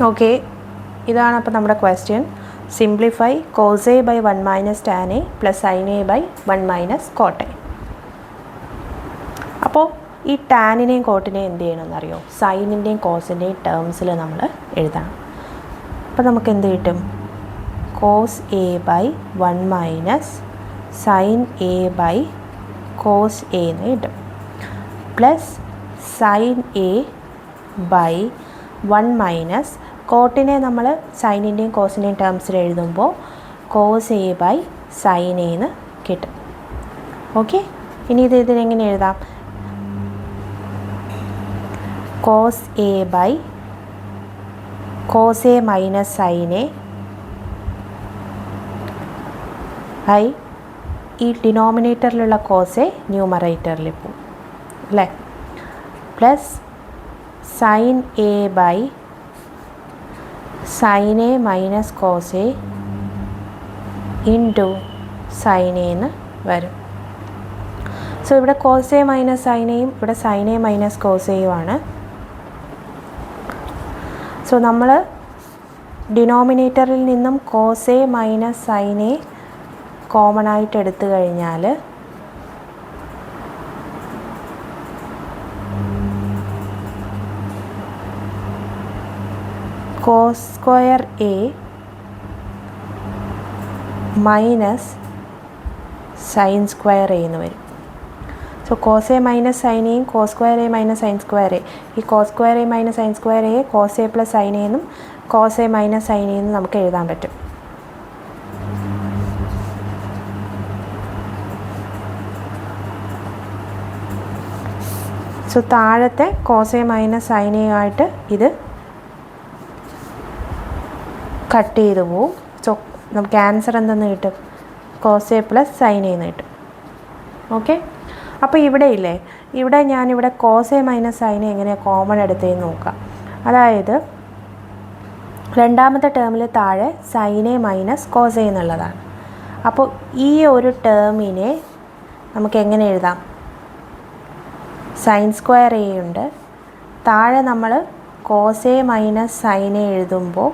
Okay, ഇതാണ് അപ്പോൾ നമ്മുടെ question. Simplify cos A by 1 minus tan A plus sign A by 1 minus cot A. അപ്പോൾ ഈ ടാനിനെയും കോട്ടിനെയും എന്ത് ചെയ്യണമെന്നറിയോ? സൈനിൻ്റെയും കോസിൻ്റെയും ടേംസിൽ നമ്മൾ എഴുതണം. അപ്പോൾ നമുക്ക് എന്ത് കിട്ടും? Cos A by 1 minus sign A by cos A എന്ന് കിട്ടും, plus sign A by 1 minus കോട്ടിനെ നമ്മൾ സൈനിൻ്റെയും കോസിൻ്റെയും ടേംസിൽ എഴുതുമ്പോൾ cos A by sine A എന്ന് കിട്ടും. ഓക്കെ, ഇനി ഇതിനെങ്ങനെ എഴുതാം? Cos A by cos A minus sign A by ഈ ഡിനോമിനേറ്ററിലുള്ള കോസ് എ ന്യൂമറേറ്ററിൽ പോകും അല്ലേ, plus sign A by sine A minus cos A into sine A എന്ന് വരും. സോ ഇവിടെ കോസ് എ മൈനസ് സൈൻ എയും ഇവിടെ സൈൻ എ മൈനസ് കോസ് എയുമാണ്. സോ നമ്മൾ ഡിനോമിനേറ്ററിൽ നിന്നും cos A minus sign A common ആയിട്ട് എടുത്തു കഴിഞ്ഞാൽ cos square A minus sign square A എന്ന് വരും. So cos A minus sine എയും cos square A minus sign square A, ഈ cos square A minus sign square A cos A plus sign A എന്നും cos A minus sign A എന്നും നമുക്ക് എഴുതാൻ പറ്റും. So താഴത്തെ cos A minus sine A ആയിട്ട് ഇത് കട്ട് ചെയ്ത് പോവും. സോ നമുക്ക് ആൻസർ എന്തെന്ന് കിട്ടും? Cos A plus sign A എന്ന് കിട്ടും. ഓക്കെ, അപ്പോൾ ഇവിടെ ഇല്ലേ, ഇവിടെ ഞാനിവിടെ cos A minus sign A എങ്ങനെയാണ് കോമൺ എടുത്തതെന്ന് നോക്കാം. അതായത് രണ്ടാമത്തെ ടേമിൽ താഴെ sin A minus cos A എന്നുള്ളതാണ്. അപ്പോൾ ഈ ഒരു ടേമിനെ നമുക്ക് എങ്ങനെ എഴുതാം? സൈൻ സ്ക്വയർ എ ഉണ്ട്, താഴെ നമ്മൾ cos A minus sign A എഴുതുമ്പോൾ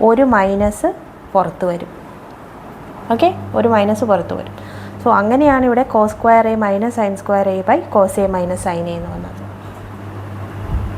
ഒരു മൈനസ് പുറത്ത് വരും. ഓക്കെ, ഒരു മൈനസ് പുറത്ത് വരും. സോ അങ്ങനെയാണ് ഇവിടെ cos square A minus sign square A by cos A minus sign A എന്ന് വന്നത്.